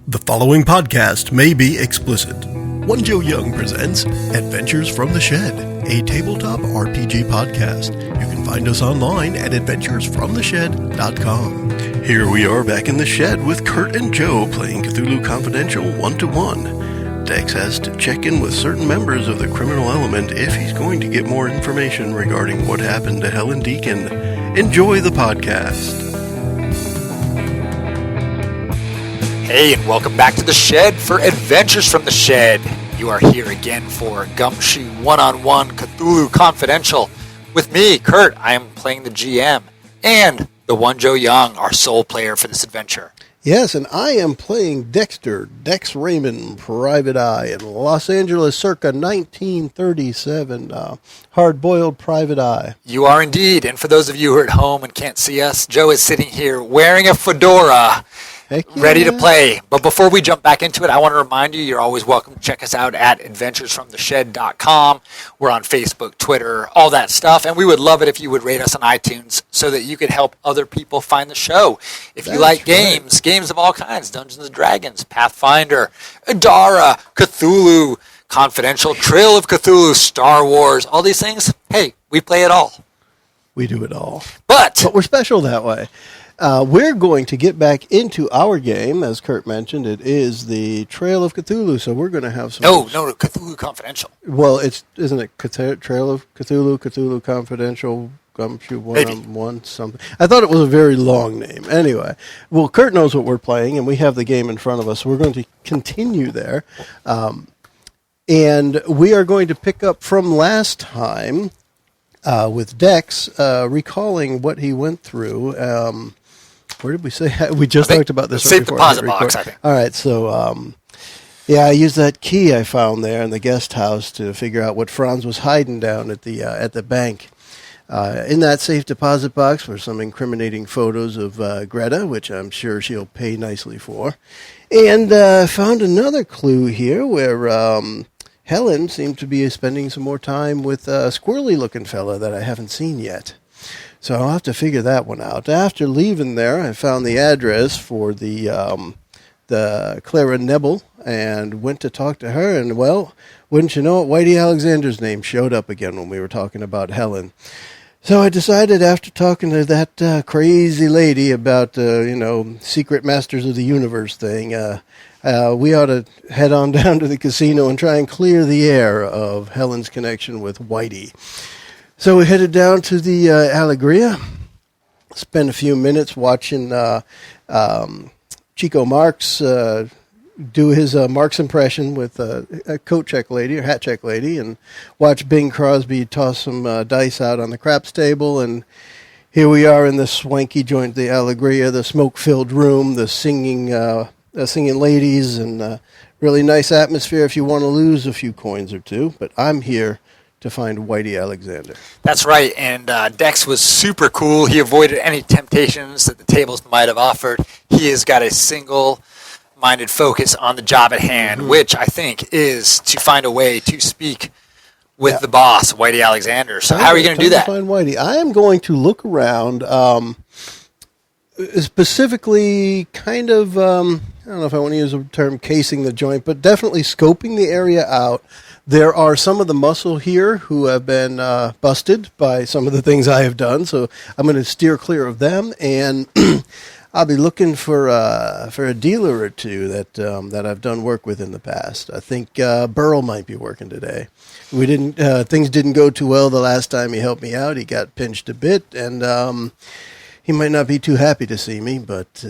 The following podcast may be explicit. One Joe Young presents Adventures from the Shed, a tabletop RPG podcast. You can find us online at adventuresfromtheshed.com. Here we are back in the shed with Kurt and Joe playing Cthulhu Confidential One-2-One. Dex has to check in with certain members of the criminal element if he's going to get more information regarding what happened to Helen Deacon. Enjoy the podcast. Hey, and welcome back to the Shed for Adventures from the Shed. You are here again for Gumshoe One-on-One Cthulhu Confidential. With me, Kurt, I am playing the GM, and the one Joe Young, our sole player for this adventure. Yes, and I am playing Dexter, Dex Raymond, Private Eye, in Los Angeles circa 1937, hard-boiled Private Eye. You are indeed, and for those of you who are at home and can't see us, Joe is sitting here wearing a fedora, ready to play. But before we jump back into it, I want to remind you, you're always welcome to check us out at adventuresfromtheshed.com. We're on Facebook, Twitter, all that stuff. And we would love it if you would rate us on iTunes so that you could help other people find the show. If you like games, games of all kinds, Dungeons & Dragons, Pathfinder, Adara, Cthulhu, Confidential, Trail of Cthulhu, Star Wars, all these things, hey, we play it all. We do it all. But we're special that way. We're going to get back into our game, as Kurt mentioned. It is the Trail of Cthulhu, so we're going to have some... No, Cthulhu Confidential. Well, isn't it Trail of Cthulhu, Cthulhu Confidential, Gumshoe One-on-One, something? I thought it was a very long name. Anyway, well, Kurt knows what we're playing, and we have the game in front of us, so we're going to continue there. And we are going to pick up from last time with Dex, recalling what he went through. Where did we say? We just talked about this. Safe deposit box, I think. All right, so I used that key I found there in the guest house to figure out what Franz was hiding down at the bank. In that safe deposit box were some incriminating photos of Greta, which I'm sure she'll pay nicely for, and found another clue here where Helen seemed to be spending some more time with a squirrely-looking fella that I haven't seen yet. So I'll have to figure that one out. After leaving there, I found the address for the Clara Nebel and went to talk to her. And, well, wouldn't you know it, Whitey Alexander's name showed up again when we were talking about Helen. So I decided after talking to that crazy lady about, Secret Masters of the Universe thing, we ought to head on down to the casino and try and clear the air of Helen's connection with Whitey. So we headed down to the Alegria, spent a few minutes watching Chico Marx do his Marx impression with a coat check lady or hat check lady, and watch Bing Crosby toss some dice out on the craps table. And here we are in the swanky joint, the Alegria, the smoke-filled room, the singing ladies, and really nice atmosphere if you want to lose a few coins or two. But I'm here to find Whitey Alexander. That's right, and Dex was super cool. He avoided any temptations that the tables might have offered. He has got a single-minded focus on the job at hand, which I think is to find a way to speak with the boss, Whitey Alexander. So how are you going to do that? Find Whitey. I am going to look around, specifically kind of, I don't know if I want to use the term casing the joint, but definitely scoping the area out. There are some of the muscle here who have been busted by some of the things I have done, so I'm going to steer clear of them, and I'll be looking for a dealer or two that I've done work with in the past. I think Burl might be working today. Things didn't go too well the last time he helped me out. He got pinched a bit, and he might not be too happy to see me, but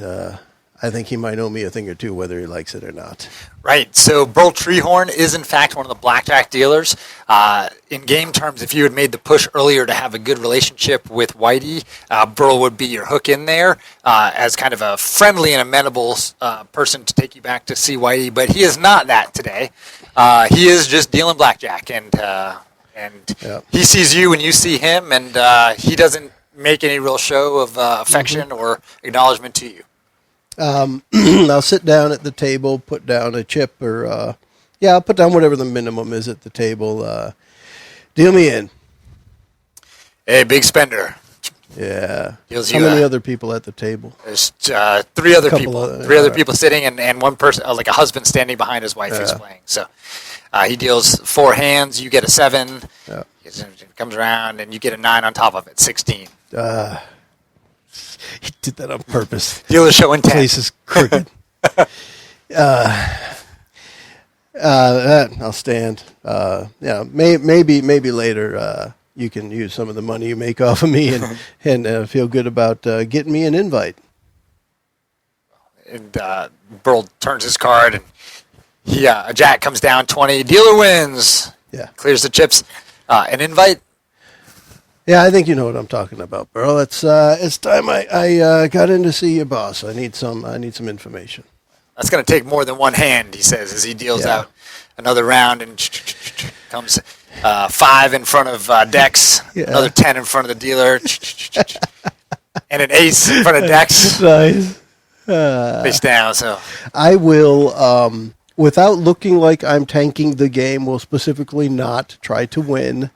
I think he might owe me a thing or two, whether he likes it or not. Right. So Burl Treehorn is, in fact, one of the blackjack dealers. In game terms, if you had made the push earlier to have a good relationship with Whitey, Burl would be your hook in there as kind of a friendly and amenable person to take you back to see Whitey. But he is not that today. He is just dealing blackjack, and he sees you and you see him, and he doesn't make any real show of affection or acknowledgement to you. I'll sit down at the table, put down a chip, or I'll put down whatever the minimum is at the table. Deal me in. Hey, big spender. Yeah. Deals How you, many other people at the table? There's three other people. Three other right. people sitting, and one person, like a husband standing behind his wife who's playing. So he deals 4 hands. You get a 7. Yeah. It comes around, and you get a 9 on top of it. 16. He did that on purpose. Dealer showing 10. Place is crooked. I'll stand. Maybe later you can use some of the money you make off of me and feel good about getting me an invite. And Burl turns his card, and a jack comes down 20. Dealer wins. Yeah. Clears the chips. An invite. Yeah, I think you know what I'm talking about, Burl. It's time I got in to see your boss. I need some information. That's going to take more than one hand, he says, as he deals out another round and comes 5 in front of Dex, another 10 in front of the dealer, and an ace in front of Dex. Nice. Face down. So I will, without looking like I'm tanking the game, will specifically not try to win,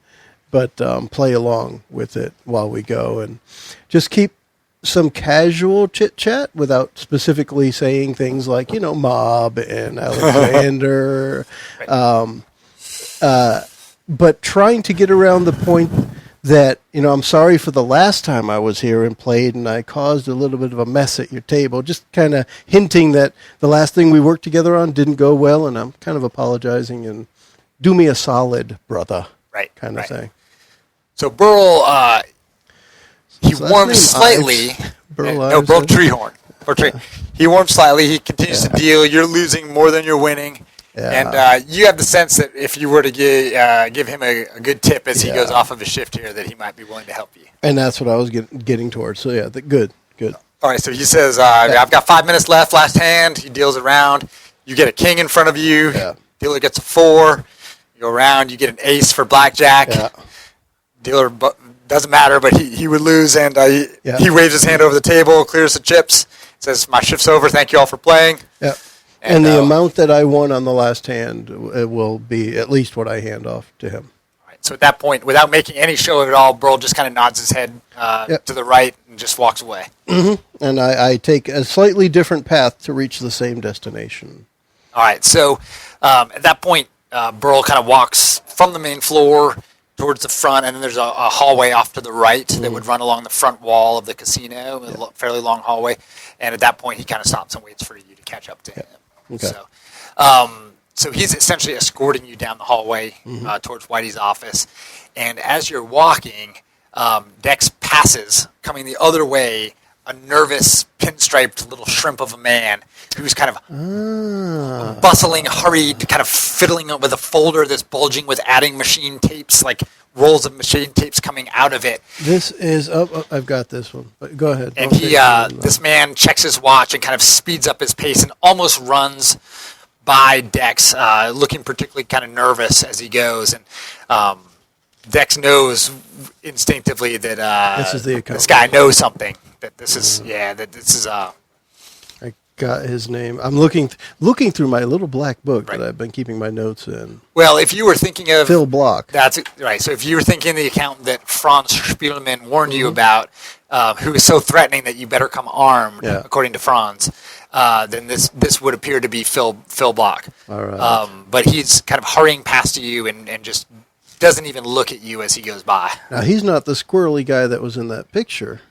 but play along with it while we go and just keep some casual chit chat without specifically saying things like, Mob and Alexander, but trying to get around the point that, I'm sorry for the last time I was here and played and I caused a little bit of a mess at your table, just kind of hinting that the last thing we worked together on didn't go well and I'm kind of apologizing and do me a solid, brother, kind of thing. So Burl, he warms slightly. Burl Treehorn. He warms slightly. He continues to deal. You're losing more than you're winning. Yeah. And you have the sense that if you were to give him a good tip as he goes off of his shift here, that he might be willing to help you. And that's what I was getting towards. So, good. All right, so he says, I've got 5 minutes left, last hand. He deals around. You get a king in front of you. Yeah. Dealer gets a 4. You go around. You get an ace for blackjack. Yeah. Dealer doesn't matter, but he would lose, and he waves his hand over the table, clears the chips, says, my shift's over, thank you all for playing. Yeah. And the amount that I won on the last hand will be at least what I hand off to him. All right, so at that point, without making any show of it all, Burl just kind of nods his head to the right and just walks away. Mm-hmm. And I take a slightly different path to reach the same destination. All right, so at that point, Burl kind of walks from the main floor towards the front, and then there's a hallway off to the right that would run along the front wall of the casino, a fairly long hallway. And at that point, he kind of stops and waits for you to catch up to him. Okay. So he's essentially escorting you down the hallway towards Whitey's office. And as you're walking, Dex passes, coming the other way, a nervous, pinstriped little shrimp of a man who's kind of bustling, hurried, kind of fiddling with a folder that's bulging with adding machine tapes, like rolls of machine tapes coming out of it. This is, I've got this one, but go ahead. And this man checks his watch and kind of speeds up his pace and almost runs by Dex, looking particularly kind of nervous as he goes. And Dex knows instinctively that this guy knows something. That this is, I got his name. I'm looking through my little black book that I've been keeping my notes in. Well, if you were thinking of Phil Block, that's right. So if you were thinking the accountant that Franz Spielman warned you about, who is so threatening that you better come armed, according to Franz, then this would appear to be Phil Block. All right. But he's kind of hurrying past you and just doesn't even look at you as he goes by. Now he's not the squirrely guy that was in that picture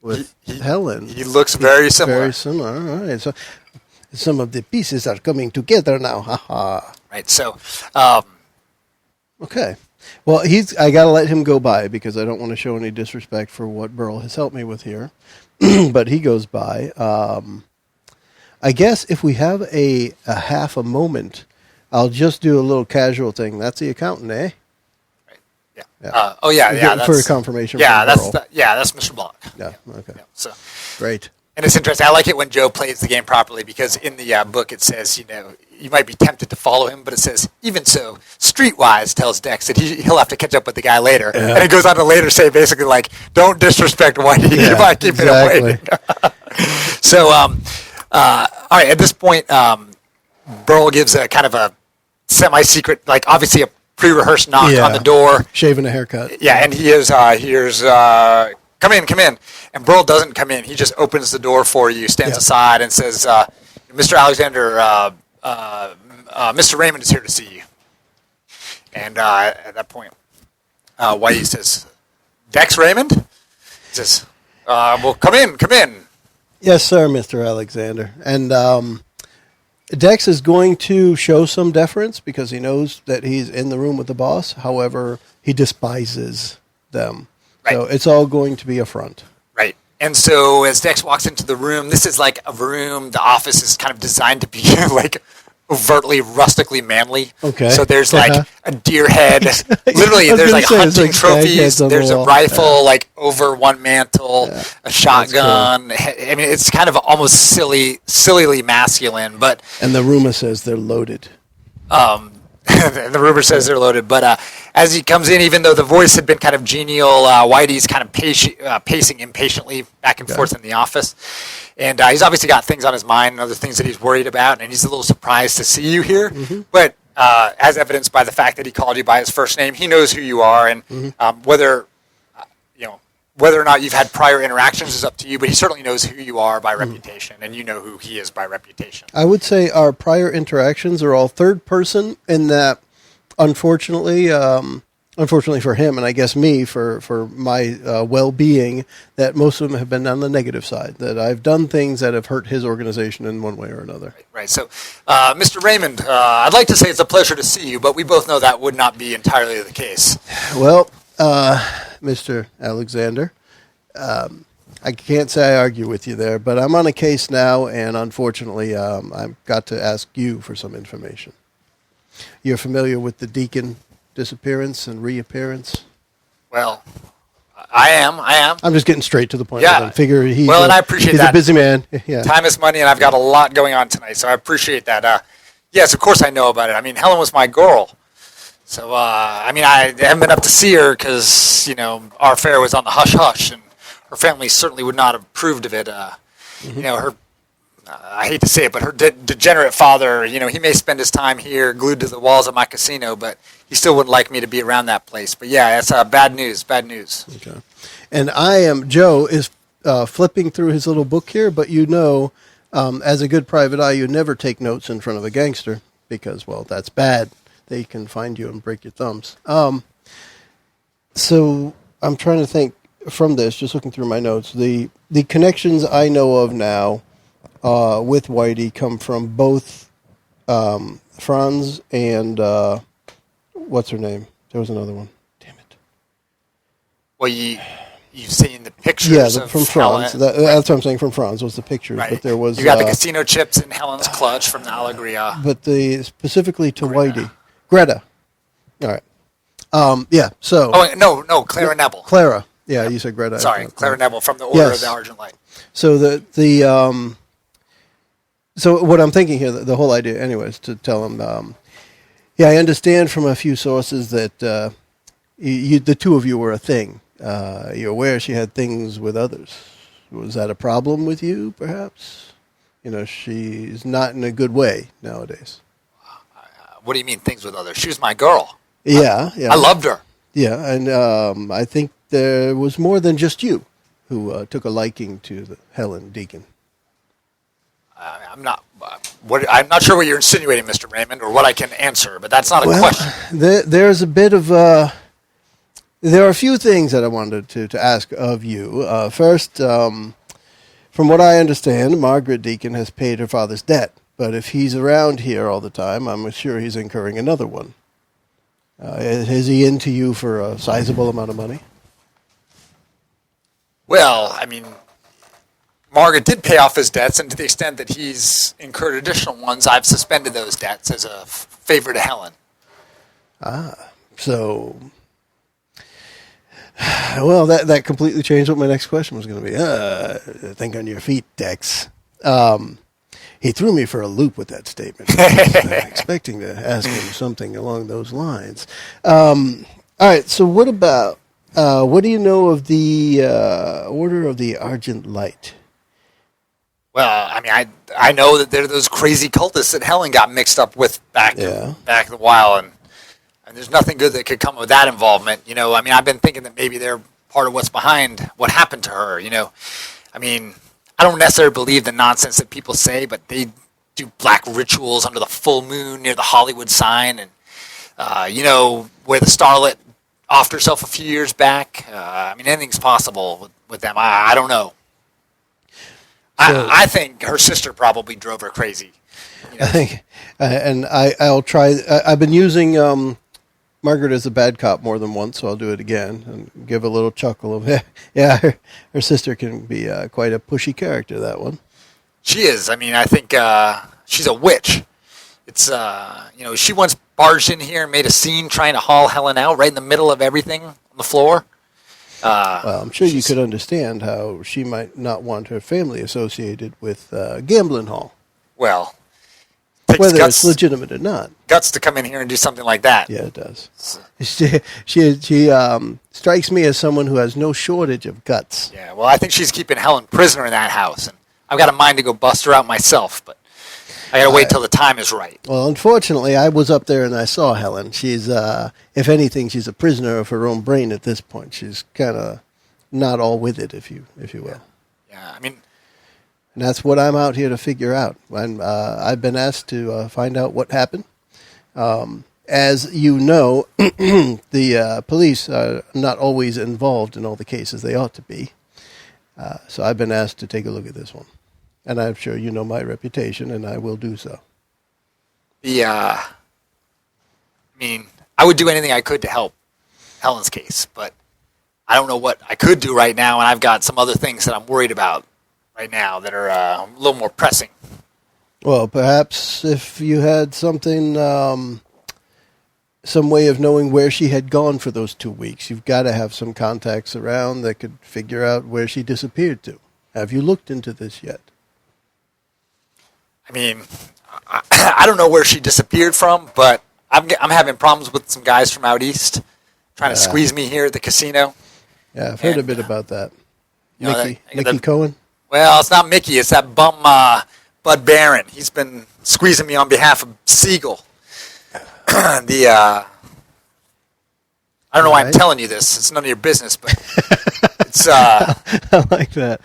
with Helen. He looks very similar. Very similar. All right. So some of the pieces are coming together now. Ha. Right. So. Okay. Well, I got to let him go by because I don't want to show any disrespect for what Burl has helped me with here. But he goes by. I guess if we have a half a moment, I'll just do a little casual thing. That's the accountant, eh? Yeah. For a confirmation. Yeah, that's Mr. Block. Yeah. Okay. Yeah, so great. And it's interesting. I like it when Joe plays the game properly because in the book it says, you might be tempted to follow him, but it says, even so, Streetwise tells Dex that he'll have to catch up with the guy later. Yeah. And it goes on to later say basically like, don't disrespect Whitey. You might keep it away. So, all right, at this point, Burl gives a kind of a semi-secret, like obviously a pre-rehearsed knock on the door. Shaving a haircut. Yeah, and here's a come in. And Burl doesn't come in. He just opens the door for you, stands aside, and says, Mr. Alexander, Mr. Raymond is here to see you. And at that point, Whitey says, Dex Raymond? He says, well, come in. Yes, sir, Mr. Alexander. And Dex is going to show some deference because he knows that he's in the room with the boss. However, he despises them. Right. So it's all going to be a front. Right. And so as Dex walks into the room, this is like a room, the office is kind of designed to be like overtly rustically manly. Okay. So there's like a deer head. Literally, there's like hunting trophies. There's a rifle like over one mantle, a shotgun. Cool. I mean, it's kind of almost sillily masculine. But and the rumor says they're loaded. And the rumor says they're loaded. But as he comes in, even though the voice had been kind of genial, Whitey's kind of pacing impatiently back and forth in the office. And he's obviously got things on his mind and other things that he's worried about, and he's a little surprised to see you here. Mm-hmm. But as evidenced by the fact that he called you by his first name, he knows who you are, and whether or not you've had prior interactions is up to you, but he certainly knows who you are by reputation, and you know who he is by reputation. I would say our prior interactions are all third person in that, unfortunately for him, and I guess me, for my well-being, that most of them have been on the negative side, that I've done things that have hurt his organization in one way or another. Right. So, Mr. Raymond, I'd like to say it's a pleasure to see you, but we both know that would not be entirely the case. Well, Mr. Alexander, I can't say I argue with you there, but I'm on a case now, and unfortunately, I've got to ask you for some information. You're familiar with the Deacon disappearance and reappearance? Well, I am. I'm just getting straight to the point. Yeah. I figure and I appreciate he's that. A busy man. Yeah. Time is money, and I've got a lot going on tonight, so I appreciate that. Yes, of course I know about it. I mean, Helen was my girl. So, I haven't been up to see her because, our affair was on the hush-hush, and her family certainly would not have approved of it. Her, I hate to say it, but her degenerate father, he may spend his time here glued to the walls of my casino, but he still wouldn't like me to be around that place. But yeah, that's bad news. Okay. And Joe is flipping through his little book here, but as a good private eye, you never take notes in front of a gangster because, well, that's bad. They can find you and break your thumbs. So I'm trying to think from this, just looking through my notes, the connections I know of now with Whitey come from both Franz and what's her name? There was another one. Damn it. Well, you've seen the pictures from Franz. That's what I'm saying. From Franz was the pictures, right. But there was you got the casino chips in Helen's clutch from the Allegria. But specifically to Whitey, Greta. All right. Yeah. So. Oh no, Clara Nebel. Clara. Yeah, yep. You said Greta. Sorry, Clara Nebel from the Order of the Argent Light. So so what I'm thinking here, the whole idea, anyways, to tell him, I understand from a few sources that the two of you were a thing. You're aware she had things with others. Was that a problem with you, perhaps? She's not in a good way nowadays. What do you mean things with others? She was my girl. Yeah. I loved her. Yeah, and I think there was more than just you who took a liking to Helen Deacon. I'm not sure what you're insinuating, Mr. Raymond, or what I can answer, but that's not a question. There's a bit of there are a few things that I wanted to ask of you. First, from what I understand, Margaret Deacon has paid her father's debt, but if he's around here all the time, I'm sure he's incurring another one. Is he into you for a sizable amount of money? Well, Margaret did pay off his debts, and to the extent that he's incurred additional ones, I've suspended those debts as a favor to Helen. So, well, that completely changed what my next question was going to be. Think on your feet, Dex. He threw me for a loop with that statement. I was expecting to ask him something along those lines. All right, so what do you know of the Order of the Argent Light? Well, I know that they're those crazy cultists that Helen got mixed up with back in a while, and there's nothing good that could come with that involvement. I've been thinking that maybe they're part of what's behind what happened to her. I mean, I don't necessarily believe the nonsense that people say, but they do black rituals under the full moon near the Hollywood sign, and where the starlet offed herself a few years back. I mean, anything's possible with them. I don't know. I think her sister probably drove her crazy. I think, and I'll try. I've been using Margaret as a bad cop more than once, so I'll do it again and give a little chuckle of, yeah, her sister can be quite a pushy character, that one. She is. I mean, I think she's a witch. It's, she once barged in here and made a scene trying to haul Helen out right in the middle of everything on the floor. Well, I'm sure you could understand how she might not want her family associated with gambling hall. Well, whether it's legitimate or not. Guts to come in here and do something like that. Yeah, it does. She strikes me as someone who has no shortage of guts. Yeah, well, I think she's keeping Helen prisoner in that house, and I've got a mind to go bust her out myself, but I got to wait till the time is right. Well, unfortunately, I was up there and I saw Helen. She's, if anything, she's a prisoner of her own brain at this point. She's kind of not all with it, if you will. Yeah, I mean. And that's what I'm out here to figure out. I've been asked to find out what happened. As you know, the police are not always involved in all the cases they ought to be. So I've been asked to take a look at this one. And I'm sure you know my reputation, and I will do so. I would do anything I could to help Helen's case, but I don't know what I could do right now, and I've got some other things that I'm worried about right now that are a little more pressing. Well, perhaps if you had something, some way of knowing where she had gone for those 2 weeks, you've got to have some contacts around that could figure out where she disappeared to. Have you looked into this yet? I mean, I don't know where she disappeared from, but I'm having problems with some guys from out east trying to squeeze me here at the casino. Yeah, I've heard a bit about that. Mickey Cohen? Well, it's not Mickey. It's that bum Bud Barron. He's been squeezing me on behalf of Siegel. I don't know why I'm telling you this. It's none of your business, but it's. I like that.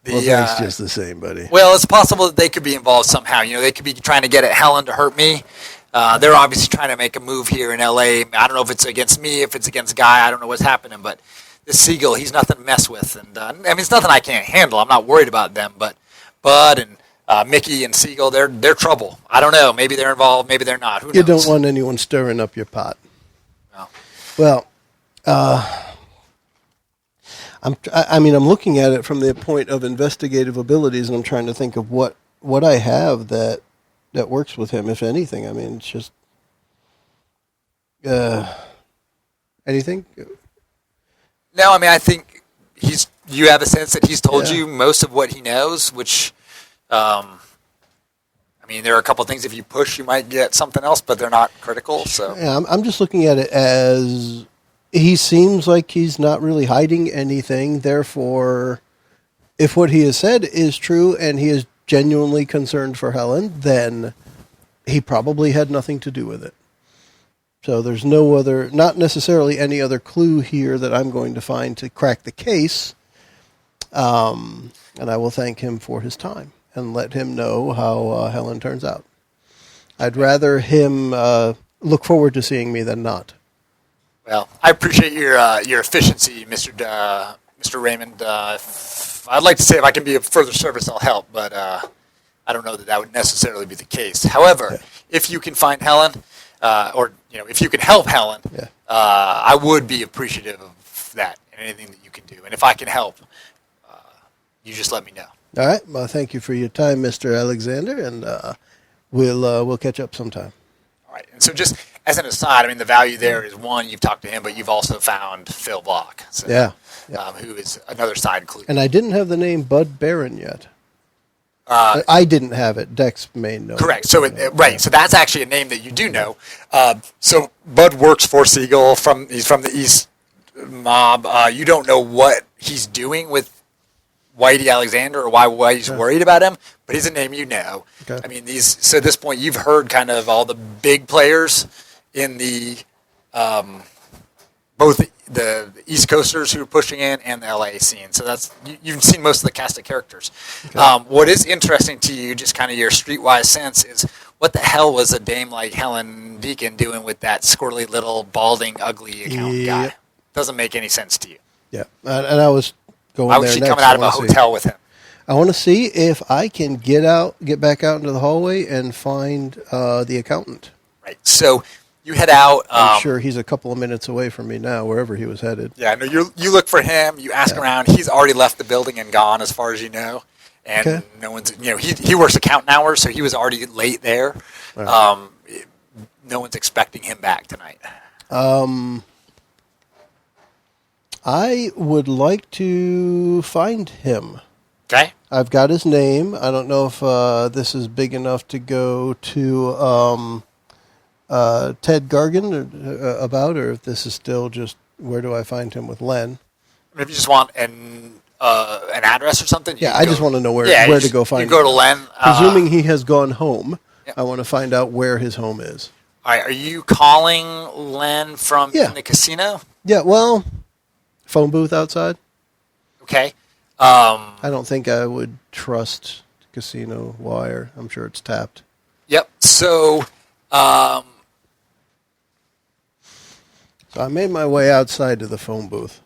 Thanks just the same, buddy. Well, it's possible that they could be involved somehow. They could be trying to get at Helen to hurt me. They're obviously trying to make a move here in L.A. I don't know if it's against me, if it's against Guy. I don't know what's happening, but this Siegel, he's nothing to mess with. And it's nothing I can't handle. I'm not worried about them, but Bud and Mickey and Siegel, they're trouble. I don't know. Maybe they're involved. Maybe they're not. Who knows? You don't want anyone stirring up your pot. No. Well, I'm looking at it from the point of investigative abilities, and I'm trying to think of what I have that works with him, if anything. I mean, it's just anything. No, I mean, I think you have a sense that he's told you most of what he knows, which, there are a couple of things, if you push, you might get something else, but they're not critical, so. Yeah, I'm just looking at it as he seems like he's not really hiding anything, therefore, if what he has said is true and he is genuinely concerned for Helen, then he probably had nothing to do with it. So there's not necessarily any other clue here that I'm going to find to crack the case. And I will thank him for his time and let him know how Helen turns out. I'd rather him look forward to seeing me than not. Well, I appreciate your efficiency, Mr. Raymond. I'd like to say if I can be of further service, I'll help, but I don't know that would necessarily be the case. However, if you can find Helen, if you can help Helen, I would be appreciative of that and anything that you can do. And if I can help, you just let me know. All right. Well, thank you for your time, Mr. Alexander, and we'll catch up sometime. All right. And so just as an aside, the value there is, one, you've talked to him, but you've also found Phil Block. So, who is another side clue. And I didn't have the name Bud Barron yet. I didn't have it. Dex may know. Correct. So right. So that's actually a name that you do know. So Bud works for Siegel. He's from the East Mob. You don't know what he's doing with Whitey Alexander or why Whitey's worried about him, but he's a name you know. Okay. So at this point, you've heard kind of all the big players in the both the East Coasters who are pushing in and the LA scene. So you've seen most of the cast of characters. Okay. What is interesting to you, just kind of your streetwise sense, is what the hell was a dame like Helen Deacon doing with that squirrely little balding ugly accountant guy? Doesn't make any sense to you. Yeah, and I was going Why there was she next. coming out of a hotel with him? I want to see if I can get back out into the hallway and find the accountant. Right. So you head out. I'm sure he's a couple of minutes away from me now, wherever he was headed. Yeah, no, you look for him. You ask around. He's already left the building and gone, as far as you know. And no one's, he works accountant hours, so he was already late there. Right. No one's expecting him back tonight. I would like to find him. Okay. I've got his name. I don't know if this is big enough to go to Ted Gargan about, or if this is still just where do I find him with Len. If you just want an address or something. Yeah, I just want to know where to go find him. You go to Len. Presuming he has gone home, I want to find out where his home is. All right, are you calling Len from in the casino? Yeah, well, phone booth outside. Okay. I don't think I would trust casino wire. I'm sure it's tapped. Yep. So I made my way outside to the phone booth.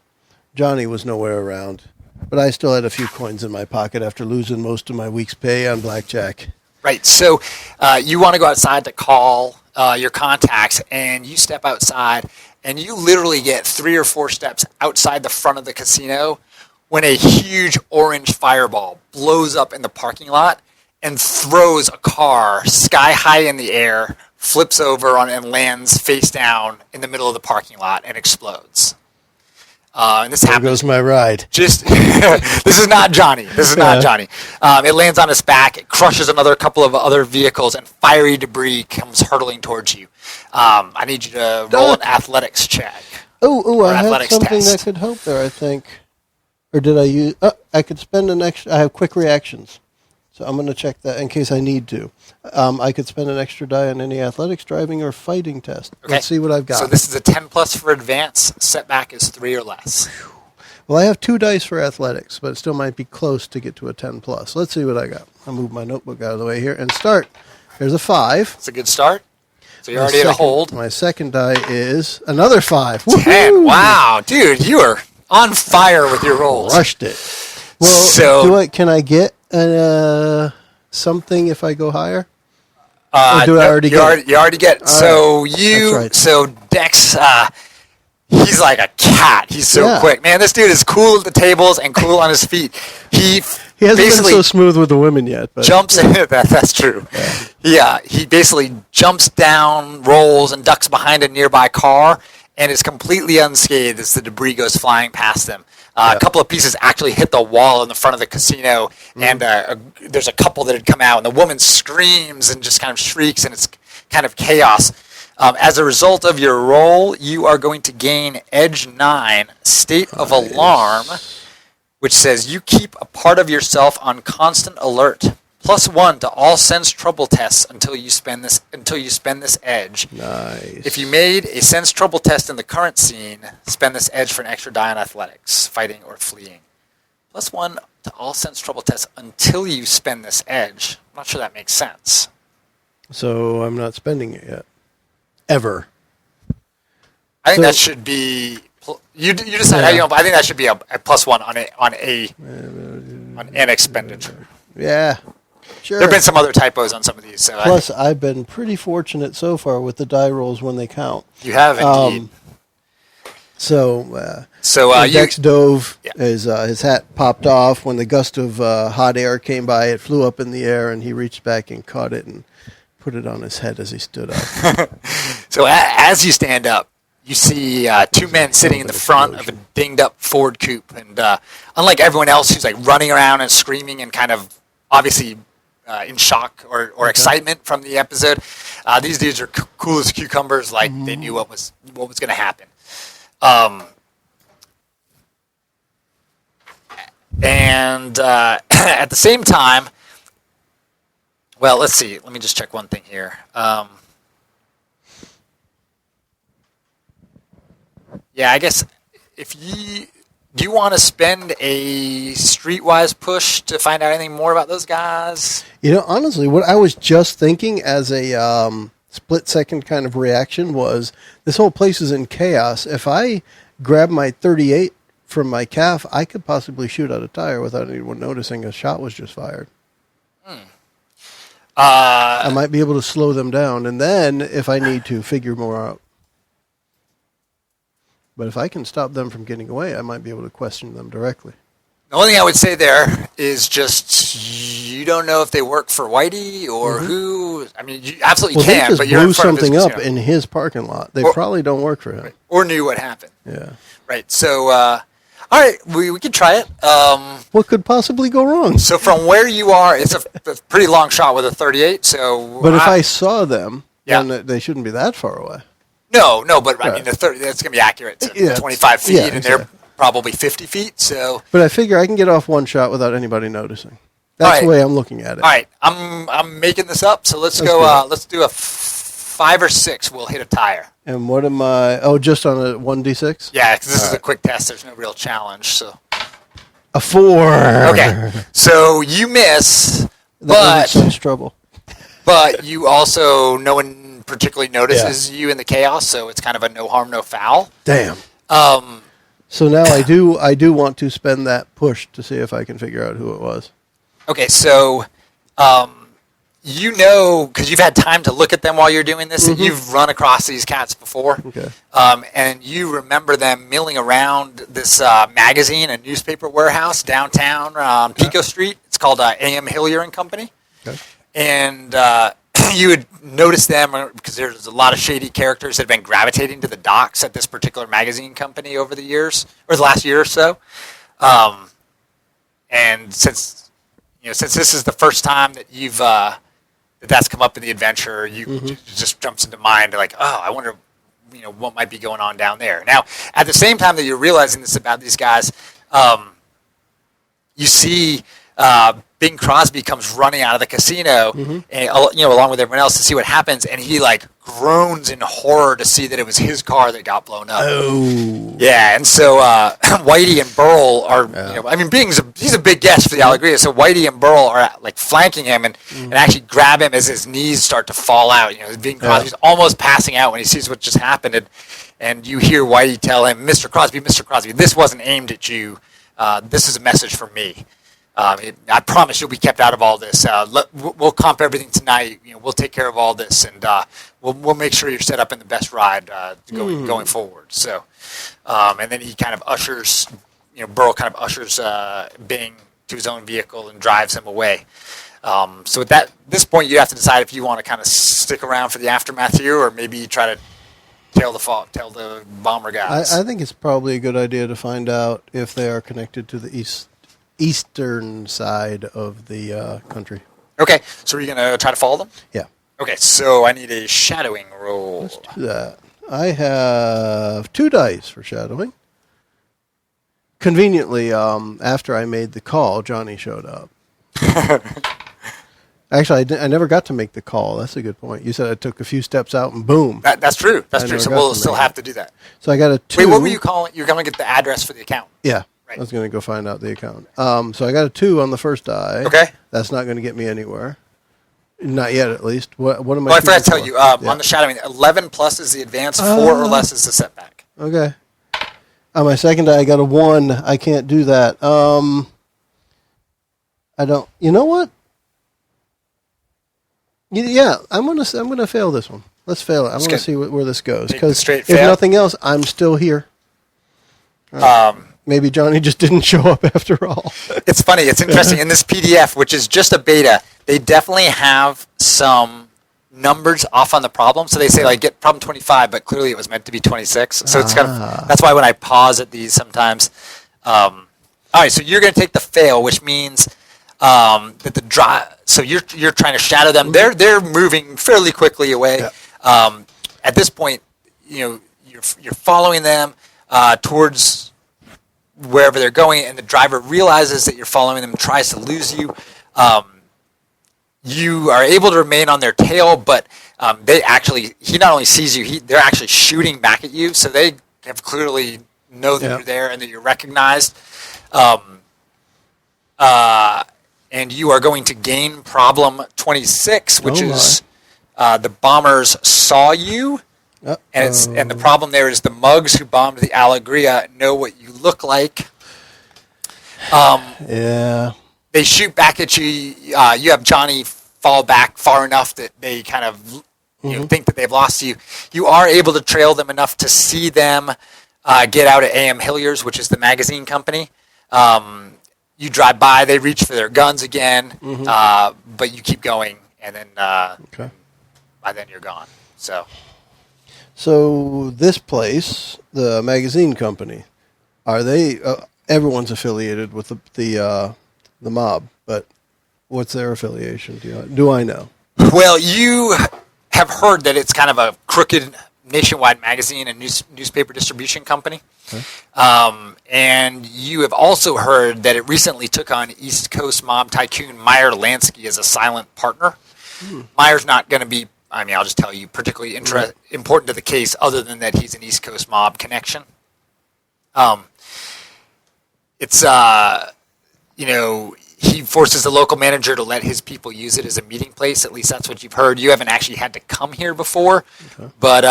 Johnny was nowhere around, but I still had a few coins in my pocket after losing most of my week's pay on blackjack. Right. So you want to go outside to call your contacts, and you step outside, and you literally get 3 or 4 steps outside the front of the casino when a huge orange fireball blows up in the parking lot and throws a car sky high in the air, flips over and lands face down in the middle of the parking lot and explodes. And this happens. There goes my ride. This is not Johnny. This is not Johnny. It lands on his back. It crushes another couple of other vehicles, and fiery debris comes hurtling towards you. I need you to roll an athletics check. I had something that could help there, I think. Or did I use... I could spend an extra... I have quick reactions. So I'm going to check that in case I need to. I could spend an extra die on any athletics, driving, or fighting test. Okay. Let's see what I've got. So this is a 10 plus for advance. Setback is 3 or less. Well, I have 2 dice for athletics, but it still might be close to get to a 10 plus. Let's see what I got. I'll move my notebook out of the way here and start. There's a 5. It's a good start. So you're already at a hold. My second die is another 5. 10. Woo-hoo! Wow. Dude, you are on fire with your rolls. Crushed it. Well, can I get something if I go higher? Or do I already get? You already get. So right. So Dex, he's like a cat. He's so quick, man. This dude is cool at the tables and cool on his feet. He hasn't been so smooth with the women yet. But. Jumps in. That's true. Yeah, he basically jumps down, rolls, and ducks behind a nearby car, and is completely unscathed as the debris goes flying past them. A couple of pieces actually hit the wall in the front of the casino, and there's a couple that had come out, and the woman screams and just kind of shrieks, and it's kind of chaos. As a result of your roll, you are going to gain Edge 9, State of Alarm, which says you keep a part of yourself on constant alert. +1 to all sense trouble tests until you spend this edge. Nice. If you made a sense trouble test in the current scene, spend this edge for an extra die on athletics, fighting, or fleeing. +1 to all sense trouble tests until you spend this edge. I'm not sure that makes sense. So I'm not spending it yet. Ever. I think that should be. You decide how you want, but I think that should be a +1 on an expenditure. Yeah. Sure. There have been some other typos on some of these. So Plus, I've been pretty fortunate so far with the die rolls when they count. You have indeed. Dex dove, his hat popped off. When the gust of hot air came by, it flew up in the air, and he reached back and caught it and put it on his head as he stood up. So as you stand up, you see 2 men sitting in the front of a dinged-up Ford coupe. And unlike everyone else who's like running around and screaming and kind of obviously in shock or excitement from the episode, these dudes are cool as cucumbers, like they knew what was going to happen. And at the same time, well, let's see. Let me just check one thing here. Yeah, I guess do you want to spend a streetwise push to find out anything more about those guys? Honestly, what I was just thinking as a split-second kind of reaction was this whole place is in chaos. If I grab my .38 from my calf, I could possibly shoot out a tire without anyone noticing a shot was just fired. I might be able to slow them down, and then if I need to, figure more out. But if I can stop them from getting away, I might be able to question them directly. The only thing I would say there is just you don't know if they work for Whitey or who. I mean, you absolutely can, but you're in front of his something up casino. in his parking lot. They probably don't work for him. Right. Or knew what happened. Yeah. Right. So, all right, we could try it. What could possibly go wrong? So from where you are, it's a pretty long shot with a .38. So, but if I saw them, Yeah. then they shouldn't be that far away. No, but I Right. mean, that's going to be accurate to Yeah. 25 feet, Yeah, and exactly. they're probably 50 feet. So, But I figure I can get off one shot without anybody noticing. That's right. the way I'm looking at it. all right, I'm making this up. So let's Let's go. do it. Let's do a 5 or 6. We'll hit a tire. And what am I? Oh, just on a 1d6? Yeah, because this is a quick test. There's no real challenge. So, A 4. okay, so you miss, That makes such trouble. but you also no one particularly notices you in the chaos, so it's kind of a no harm, no foul. Damn. Um, So now I do want to spend that push to see if I can figure out who it was. okay, so because you've had time to look at them while you're doing this, and you've run across these cats before, Okay. and you remember them milling around this magazine and newspaper warehouse downtown on Pico Street. It's called A.M. Hillier and Company. Okay. And you would notice them because there's a lot of shady characters that have been gravitating to the docks at this particular magazine company over the years, or the last year or so. And since this is the first time that you've that's come up in the adventure, it just jumps into mind like, oh, I wonder, what might be going on down there. Now, at the same time that you're realizing this about these guys, you see Bing Crosby comes running out of the casino, and along with everyone else to see what happens, and he groans in horror to see that it was his car that got blown up. Oh. Yeah, and so Whitey and Burl are, Bing's he's a big guest for the Allegria, so Whitey and Burl are flanking him and actually grab him as his knees start to fall out. Bing Crosby's almost passing out when he sees what just happened, and you hear Whitey tell him, Mr. Crosby, this wasn't aimed at you. This is a message from me. I promise you'll be kept out of all this. We'll comp everything tonight. We'll take care of all this, and we'll make sure you're set up in the best ride going forward. So, and then he kind of ushers, Burl kind of ushers Bing to his own vehicle and drives him away. So at this point, you have to decide if you want to kind of stick around for the aftermath here, or maybe try to tail the bomber guys. I think it's probably a good idea to find out if they are connected to the eastern side of the country. Okay, so are you going to try to follow them? Yeah. Okay, so I need a shadowing roll. Let's do that. I have 2 dice for shadowing. Conveniently, after I made the call, Johnny showed up. Actually, I never got to make the call. That's a good point. You said I took a few steps out and boom. That's true. That's I true. never So got we'll to still make have it. to do that. So I got a 2. Wait, what were you calling? You're going to get the address for the account. Yeah. Right. I was going to go find out the account. So I got a 2 on the first die. Okay. That's not going to get me anywhere. Not yet, at least. What am I? Well, I forgot to tell for? you, on the shadowing, 11 plus is the advance, 4 or less is the setback. Okay. On my second die, I got a 1. I can't do that. I don't. You know what? Yeah, I'm gonna fail this one. Let's fail it. I want to see where this goes, Take the because straight if fail? nothing else, I'm still here. Maybe Johnny just didn't show up after all. It's funny. It's interesting. In this PDF, which is just a beta, they definitely have some numbers off on the problem. So they say, get problem 25, but clearly it was meant to be 26. So it's kind of, that's why when I pause at these sometimes. All right, so you're going to take the fail, which means that the drive. So you're trying to shadow them. They're moving fairly quickly away. Yeah. At this point, you're following them towards wherever they're going, and the driver realizes that you're following them and tries to lose you. You are able to remain on their tail, but he not only sees you, they're actually shooting back at you. So they have clearly know that Yeah. you're there and that you're recognized. And you are going to gain problem 26, which is the bombers saw you. And the problem there is the mugs who bombed the Alegria know what you look like. Yeah. They shoot back at you. You have Johnny fall back far enough that they kind of think that they've lost you. You are able to trail them enough to see them get out at AM Hilliers, which is the magazine company. You drive by. They reach for their guns again, but you keep going, and then by then you're gone. So this place, the magazine company, are they? Everyone's affiliated with the mob, but what's their affiliation? Do I know? Well, you have heard that it's kind of a crooked nationwide magazine and newspaper distribution company. Okay. And you have also heard that it recently took on East Coast mob tycoon Meyer Lansky as a silent partner. Meyer's not going to be, I'll just tell you, particularly important to the case other than that he's an East Coast mob connection. It's, he forces the local manager to let his people use it as a meeting place. At least that's what you've heard. You haven't actually had to come here before, but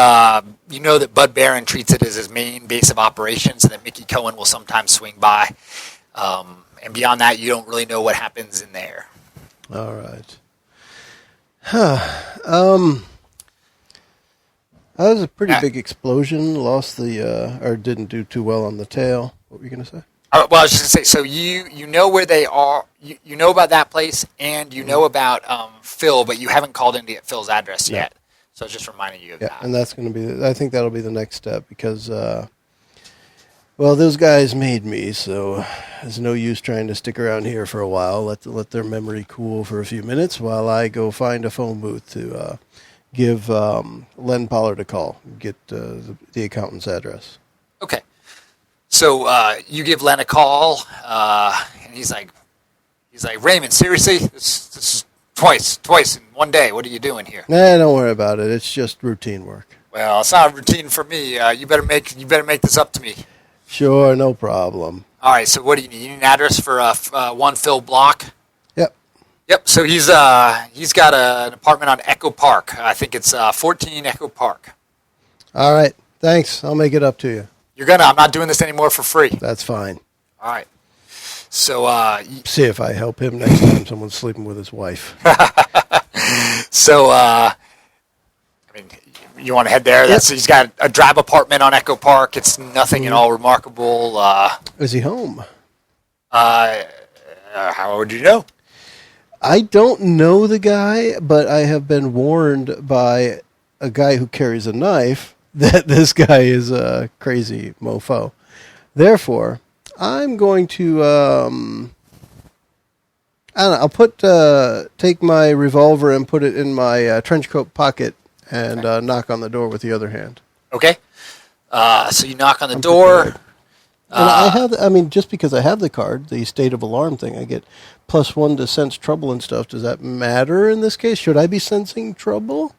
you know that Bud Barron treats it as his main base of operations and that Mickey Cohen will sometimes swing by. And beyond that, you don't really know what happens in there. All right. That was a pretty big explosion. Lost or didn't do too well on the tail. What were you going to say? Well, I was just going to say, so you know where they are, you know about that place, and you know about Phil, but you haven't called in to get Phil's address yet. So I was just reminding you of that. And that's going to be, I think that'll be the next step because, those guys made me, so there's no use trying to stick around here for a while. Let their memory cool for a few minutes while I go find a phone booth to give Len Pollard a call, get the accountant's address. Okay. So you give Len a call, and he's like, Raymond, seriously, this is twice in one day. What are you doing here? Nah, don't worry about it. It's just routine work. Well, it's not routine for me. You better make this up to me. Sure, no problem. All right. So what do you need? You need an address for one Phil Block? Yep. So he's got an apartment on Echo Park. I think it's 14 Echo Park. All right. Thanks. I'll make it up to you. I'm not doing this anymore for free. That's fine. All right. So, see if I help him next time someone's sleeping with his wife. So, you want to head there? Yep. He's got a drab apartment on Echo Park. It's nothing at all remarkable. Is he home? How would you know? I don't know the guy, but I have been warned by a guy who carries a knife that this guy is a crazy mofo. Therefore, I'm going to, I'll take my revolver and put it in my trench coat pocket and knock on the door with the other hand. Okay. So you knock on the door. And just because I have the card, the state of alarm thing, I get +1 to sense trouble and stuff. Does that matter in this case? Should I be sensing trouble?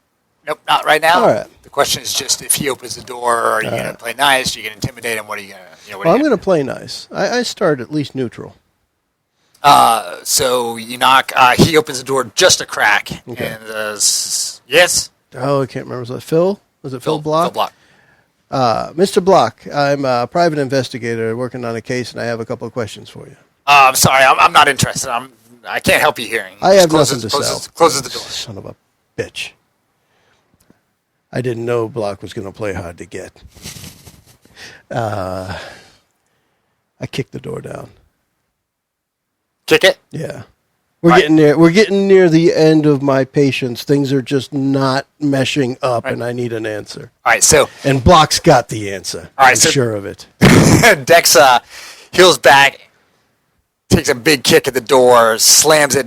Nope, not right now. All right. The question is just if he opens the door, are you going to play nice? Are you going to intimidate him? What are you going to? I'm going to play nice. I start at least neutral. So you knock. He opens the door just a crack and yes. Oh, I can't remember. Was it Phil? Was it Phil Block? Phil Block. Mr. Block, I'm a private investigator working on a case, and I have a couple of questions for you. I'm sorry, I'm not interested. I can't help you here. I have nothing to sell. Closes the door. Son of a bitch. I didn't know Block was going to play hard to get. I kicked the door down. Kick it? Yeah. We're getting near the end of my patience. Things are just not meshing up, and I need an answer. All right, so... And Block's got the answer. All right, I'm sure of it. Dex heels back, takes a big kick at the door, slams it.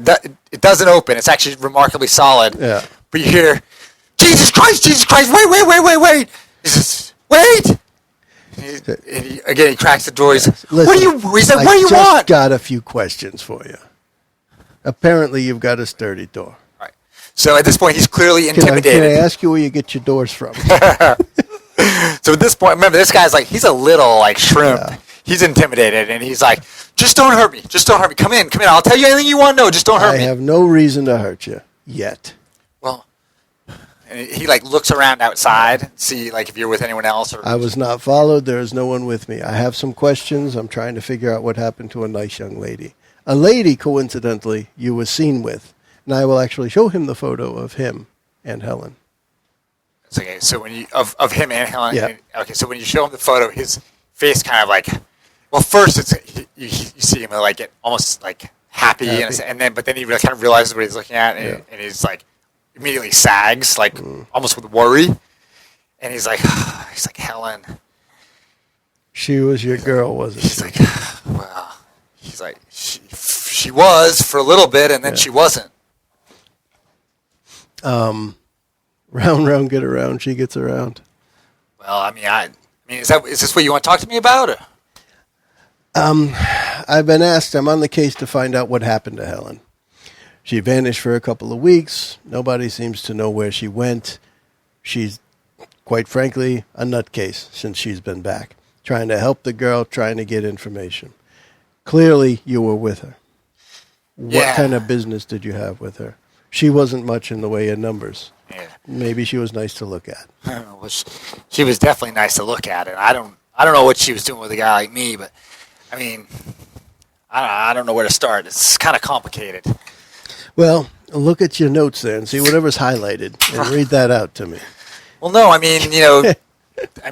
It doesn't open. It's actually remarkably solid. Yeah. But you hear, Jesus Christ, wait. He says, wait! He cracks the door. He says, Listen, what do you want? I just got a few questions for you. Apparently, you've got a sturdy door. All right. So at this point, he's clearly intimidated. Can I ask you where you get your doors from? So at this point, remember, this guy's like, he's a little like shrimp. Yeah. He's intimidated, and he's like, just don't hurt me. Just don't hurt me. Come in. I'll tell you anything you want to know. Just don't hurt me. I have no reason to hurt you yet. Well, and he like looks around outside, see like if you're with anyone else. Or I was not followed. There is no one with me. I have some questions. I'm trying to figure out what happened to a nice young lady. A lady, coincidentally, you were seen with. And I will actually show him the photo of him and Helen. Okay, so when you of him and Helen. Yeah. Okay, so when you show him the photo, his face kind of like, well, first it's you see him like get almost like happy. And then he kind of realizes what he's looking at, and he's like immediately sags, like almost with worry, and he's like Helen. She was your girl, wasn't she? He's like, well, he's like she was for a little bit, and then she wasn't. Round, get around. She gets around. Well, I mean, is this what you want to talk to me about? Or? I've been asked. I'm on the case to find out what happened to Helen. She vanished for a couple of weeks. Nobody seems to know where she went. She's, quite frankly, a nutcase since she's been back, trying to help the girl, trying to get information. Clearly, you were with her. What kind of business did you have with her? She wasn't much in the way of numbers. Yeah. Maybe she was nice to look at. Well, she was definitely nice to look at, and I don't know what she was doing with a guy like me, but I mean, I don't know where to start. It's kind of complicated. Well, look at your notes there and see whatever's highlighted, and read that out to me. Well, no, I mean,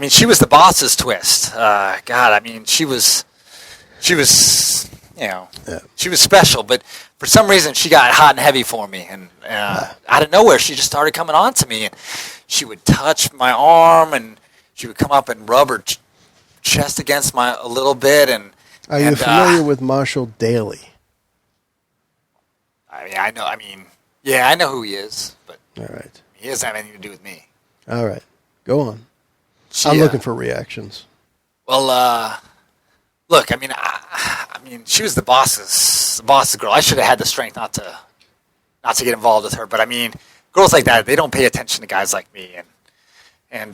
she was the boss's twist. God, I mean, she was, she was special, but for some reason she got hot and heavy for me, and out of nowhere she just started coming on to me, and she would touch my arm, and she would come up and rub her chest against a little bit. And are you familiar with Marshall Daly? I know who he is, but all right, he doesn't have anything to do with me. All right, go on. I'm looking for reactions. Well, look, I mean, she was the boss's girl. I should have had the strength not to get involved with her. But I mean, girls like that, they don't pay attention to guys like me. And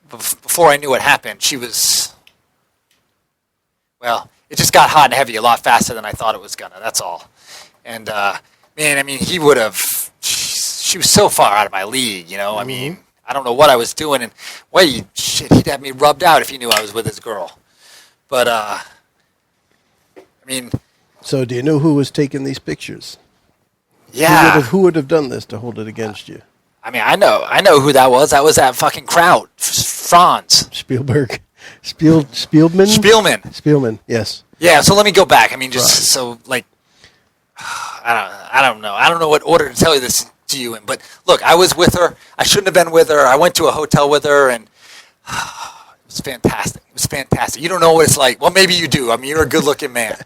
before I knew what happened, she was, well, it just got hot and heavy a lot faster than I thought it was gonna. That's all. And man, I mean, she was so far out of my league, you know. I mean, I don't know what I was doing, and he'd have me rubbed out if he knew I was with his girl. But I mean, so do you know who was taking these pictures? Yeah. Who would have done this to hold it against you? I mean, I know who that was. That was that fucking Kraut, Franz. Spielberg. Spielman? Spielman, yes. Yeah, so let me go back. I mean, just so, like, I don't know. I don't know what order to tell you this to you in. But, look, I was with her. I shouldn't have been with her. I went to a hotel with her, and it was fantastic. It was fantastic. You don't know what it's like. Well, maybe you do. I mean, you're a good-looking man.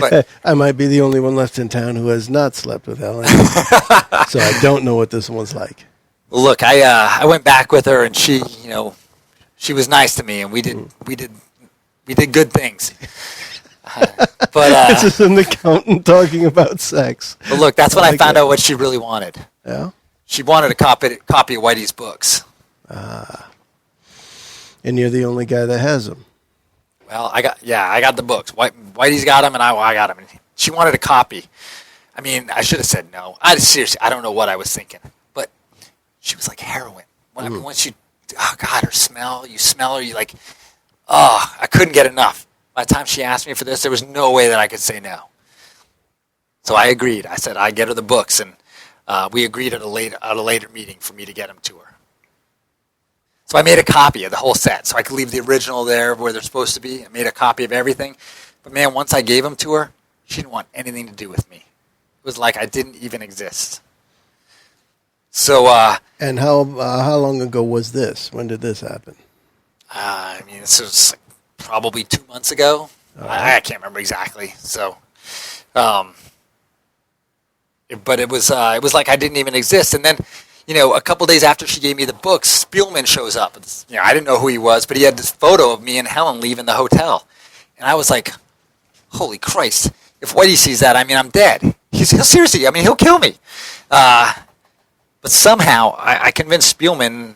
But I might be the only one left in town who has not slept with Helen. So I don't know what this one's like. Well, look, I went back with her, and she was nice to me, and we did good things. But this is an accountant talking about sex. But look, that's when I found out what she really wanted. Yeah. She wanted a copy of Whitey's books. And you're the only guy that has them. Well, I got the books. Whitey's got them, and I got them. And she wanted a copy. I mean, I should have said no. Seriously, I don't know what I was thinking. But she was like heroin. I mean, once her smell, you smell her, you like, I couldn't get enough. By the time she asked me for this, there was no way that I could say no. So I agreed. I said I'd get her the books, and we agreed at a later meeting for me to get them to her. So I made a copy of the whole set, so I could leave the original there where they're supposed to be. I made a copy of everything. But man, once I gave them to her, she didn't want anything to do with me. It was like I didn't even exist. So. And how long ago was this? When did this happen? I mean, this was like probably 2 months ago. I can't remember exactly. So, but it was like I didn't even exist. And then, a couple days after she gave me the books, Spielman shows up. I didn't know who he was, but he had this photo of me and Helen leaving the hotel. And I was like, holy Christ. If Whitey sees that, I mean, I'm dead. Seriously, I mean, he'll kill me. But somehow I convinced Spielman